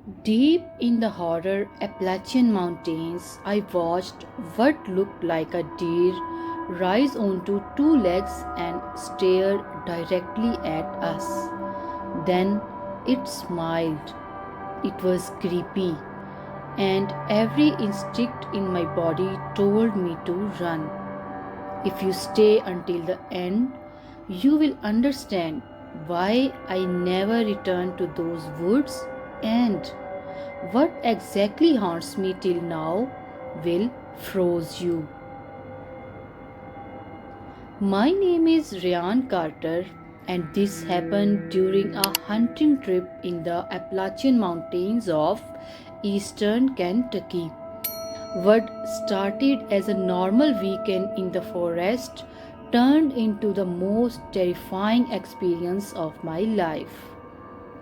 Deep in the horror Appalachian Mountains, I watched what looked like a deer rise onto two legs and stare directly at us. Then it smiled. It was creepy, and every instinct in my body told me to run. If you stay until the end, you will understand why I never returned to those woods and what exactly haunts me till now will froze you. My name is Ryan Carter, and this happened during a hunting trip in the Appalachian Mountains of eastern Kentucky. What started as a normal weekend in the forest turned into the most terrifying experience of my life.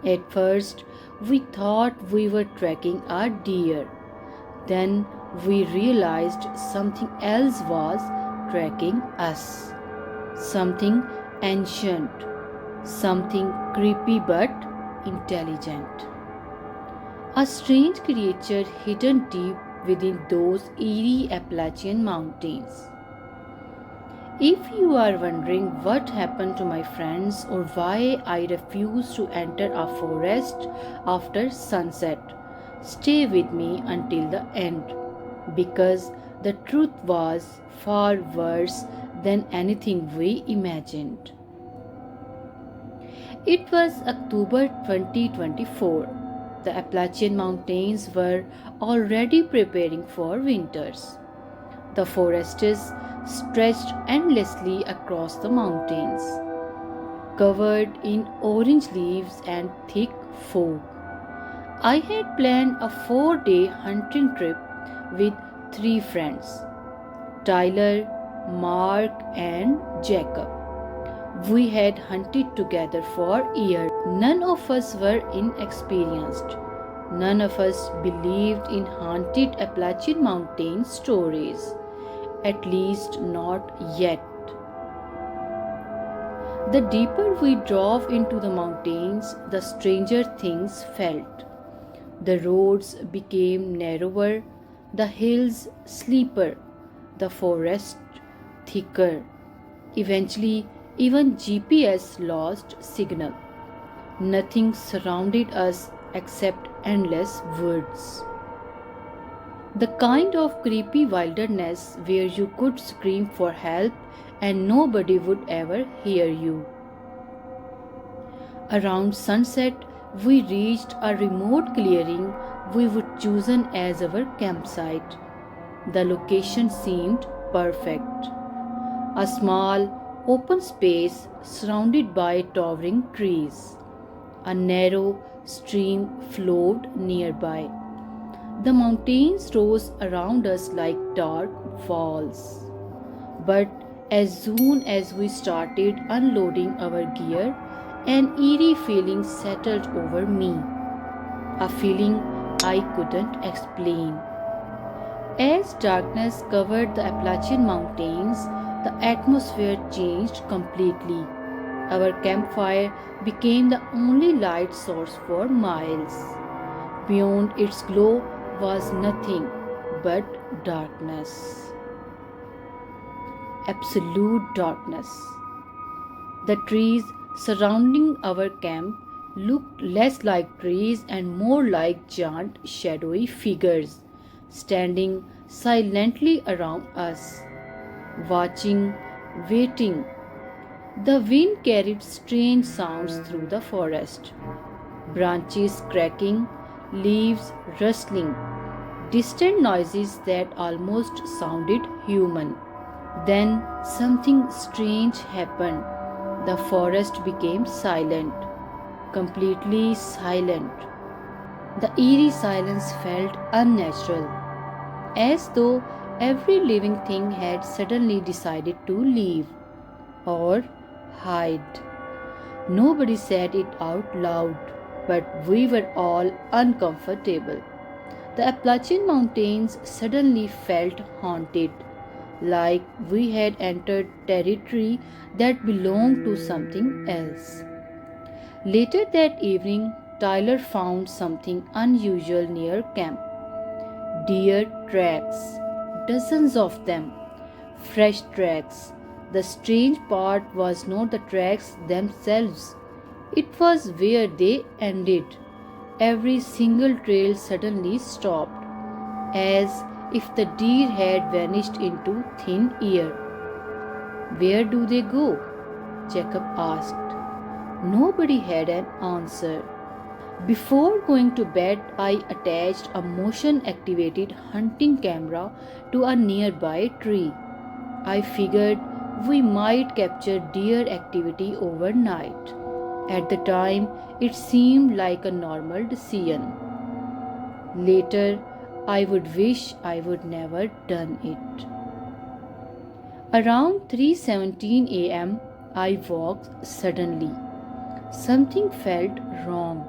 At first, we thought we were tracking a deer. Then we realized something else was tracking us. Something ancient, something creepy but intelligent. A strange creature hidden deep within those eerie Appalachian mountains. If you are wondering what happened to my friends or why I refuse to enter a forest after sunset, stay with me until the end because the truth was far worse than anything we imagined. It was October 2024. The Appalachian Mountains were already preparing for winters. The forests stretched endlessly across the mountains, covered in orange leaves and thick fog. I had planned a 4-day hunting trip with three friends, Tyler, Mark, and Jacob. We had hunted together for years. None of us were inexperienced. None of us believed in haunted Appalachian Mountain stories, at least not yet. The deeper we drove into the mountains, the stranger things felt. The roads became narrower, the hills steeper, the forest thicker. Eventually, even GPS lost signal. Nothing surrounded us except endless woods. The kind of creepy wilderness where you could scream for help and nobody would ever hear you. Around sunset, we reached a remote clearing we would chosen as our campsite. The location seemed perfect. A small, open space surrounded by towering trees. A narrow stream flowed nearby. The mountains rose around us like dark walls. But as soon as we started unloading our gear, an eerie feeling settled over me. A feeling I couldn't explain. As darkness covered the Appalachian Mountains, the atmosphere changed completely. Our campfire became the only light source for miles. Beyond its glow was nothing but darkness. Absolute darkness. The trees surrounding our camp looked less like trees and more like giant shadowy figures standing silently around us, watching, waiting. The wind carried strange sounds through the forest, branches cracking, leaves rustling, distant noises that almost sounded human. Then something strange happened. The forest became silent, completely silent. The eerie silence felt unnatural, as though every living thing had suddenly decided to leave or hide. Nobody said it out loud, but we were all uncomfortable. The Appalachian Mountains suddenly felt haunted, like we had entered territory that belonged to something else. Later that evening, Tyler found something unusual near camp. Deer tracks, dozens of them, fresh tracks. The strange part was not the tracks themselves, it was where they ended. Every single trail suddenly stopped, as if the deer had vanished into thin air. Where do they go? Jacob asked. Nobody had an answer. Before going to bed, I attached a motion activated hunting camera to a nearby tree. I figured we might capture deer activity overnight. At the time, it seemed like a normal decision. Later, I would wish I would never done it. Around 3:17 a.m., I woke suddenly. Something felt wrong.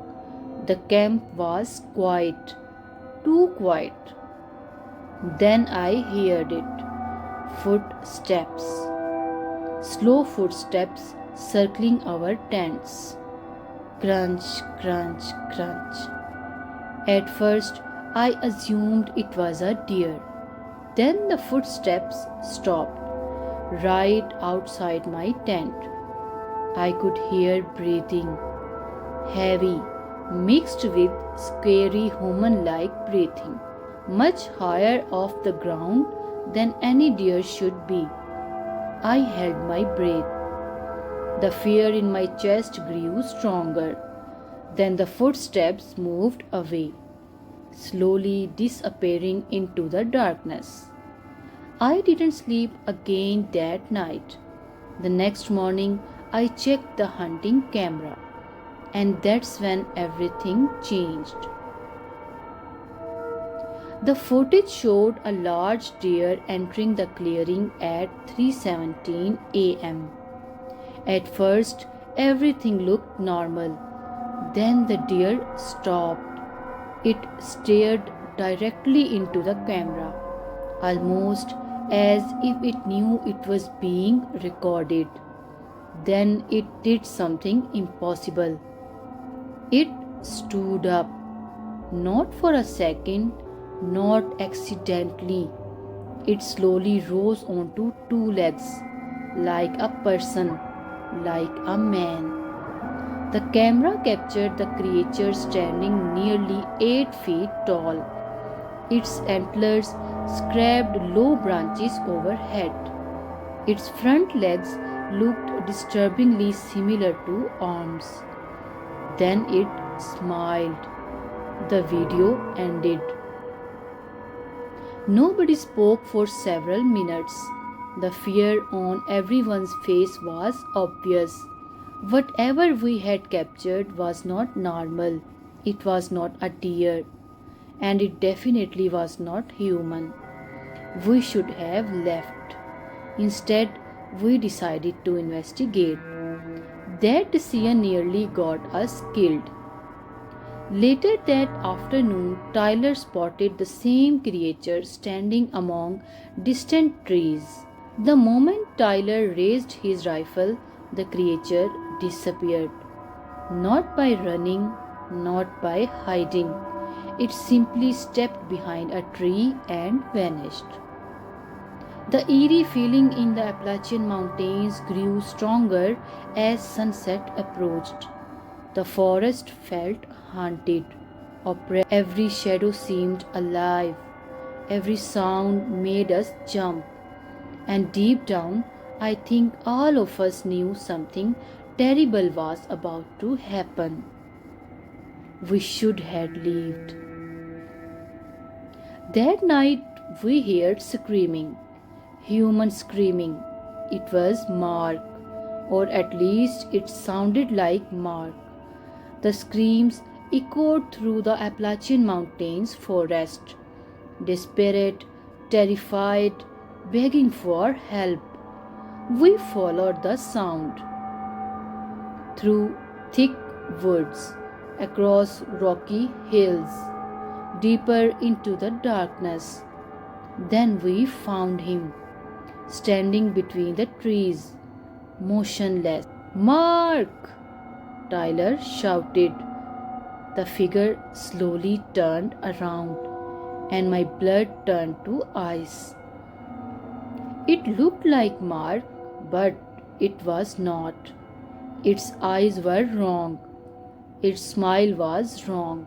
The camp was quiet, too quiet. Then I heard it. Footsteps. Slow footsteps circling our tents. Crunch, crunch, crunch. At first, I assumed it was a deer. Then the footsteps stopped, right outside my tent. I could hear breathing, heavy, mixed with scary human-like breathing, much higher off the ground than any deer should be. I held my breath. The fear in my chest grew stronger. Then the footsteps moved away, slowly disappearing into the darkness. I didn't sleep again that night. The next morning, I checked the hunting camera, and that's when everything changed. The footage showed a large deer entering the clearing at 3:17 a.m. At first, everything looked normal. Then the deer stopped. It stared directly into the camera, almost as if it knew it was being recorded. Then it did something impossible. It stood up, not for a second, not accidentally. It slowly rose onto two legs, like a person, like a man. The camera captured the creature standing nearly 8 feet tall. Its antlers scraped low branches overhead. Its front legs looked disturbingly similar to arms. Then it smiled. The video ended. Nobody spoke for several minutes. The fear on everyone's face was obvious. Whatever we had captured was not normal. It was not a deer. And it definitely was not human. We should have left. Instead, we decided to investigate. That decision nearly got us killed. Later that afternoon, Tyler spotted the same creature standing among distant trees. The moment Tyler raised his rifle, the creature disappeared. Not by running, not by hiding. It simply stepped behind a tree and vanished. The eerie feeling in the Appalachian Mountains grew stronger as sunset approached. The forest felt haunted, oppressed. Every shadow seemed alive. Every sound made us jump. And deep down, I think all of us knew something terrible was about to happen. We should have lived. That night, we heard screaming. Human screaming. It was Mark, or at least it sounded like Mark. The screams echoed through the Appalachian Mountains forest, desperate, terrified, begging for help. We followed the sound through thick woods, across rocky hills, deeper into the darkness. Then we found him, standing between the trees, motionless. "Mark!" Tyler shouted. The figure slowly turned around, and my blood turned to ice. It looked like Mark, but it was not. Its eyes were wrong. Its smile was wrong.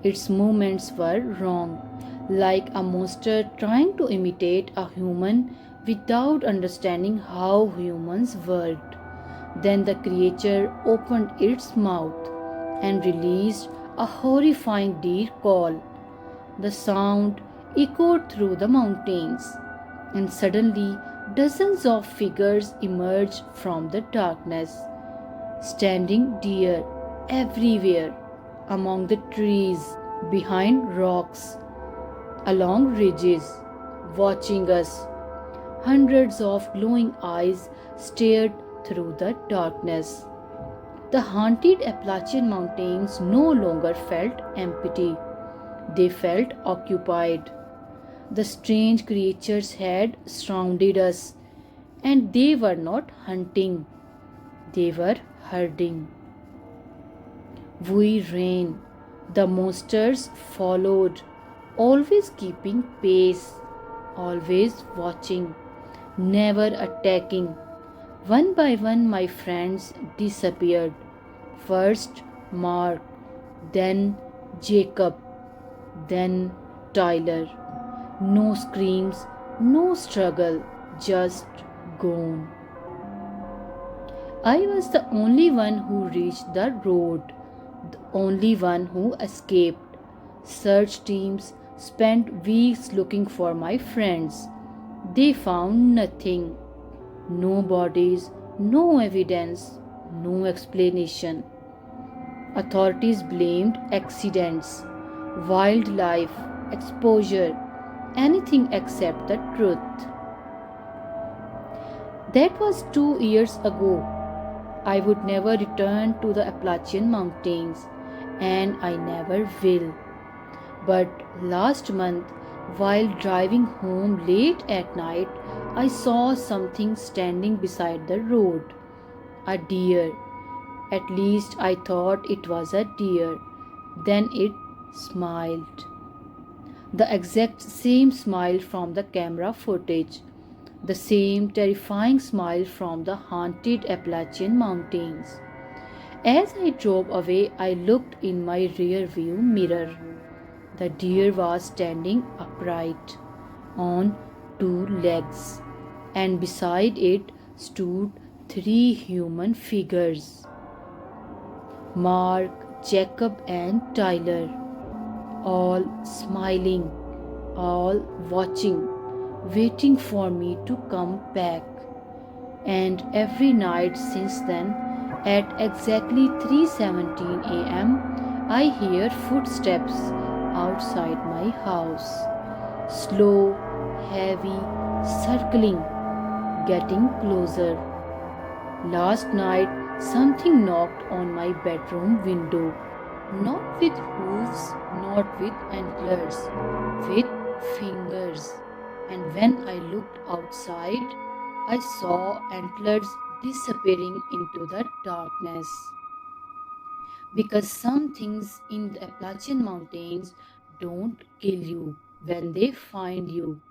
Its movements were wrong, like a monster trying to imitate a human without understanding how humans worked. Then the creature opened its mouth and released a horrifying deer call. The sound echoed through the mountains, and suddenly dozens of figures emerged from the darkness, standing deer everywhere, among the trees, behind rocks, along ridges, watching us. Hundreds of glowing eyes stared through the darkness. The haunted Appalachian Mountains no longer felt empty, they felt occupied. The strange creatures had surrounded us, and they were not hunting, they were herding. We ran, the monsters followed, always keeping pace, always watching, never attacking. One by one, my friends disappeared. First Mark, then Jacob, then Tyler. No screams, no struggle, just gone. I was the only one who reached the road, the only one who escaped. Search teams spent weeks looking for my friends. They found nothing. No bodies, no evidence, no explanation. Authorities blamed accidents, wildlife, exposure, anything except the truth. That was 2 years ago. I would never return to the Appalachian Mountains, and I never will. But last month, while driving home late at night, I saw something standing beside the road. A deer. At least I thought it was a deer. Then it smiled. The exact same smile from the camera footage. The same terrifying smile from the haunted Appalachian Mountains. As I drove away, I looked in my rear view mirror. The deer was standing upright on two legs, and beside it stood three human figures: Mark, Jacob, and Tyler, all smiling, all watching, waiting for me to come back. And every night since then, at exactly 3:17 a.m., I hear footsteps outside my house. Slow, heavy, circling, getting closer. Last night, something knocked on my bedroom window. Not with hooves, not with antlers, with fingers. And when I looked outside, I saw antlers disappearing into the darkness. Because some things in the Appalachian Mountains don't kill you when they find you,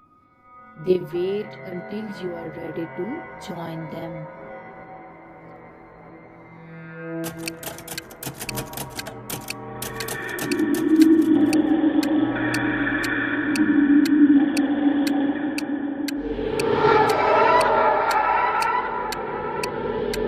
they wait until you are ready to join them.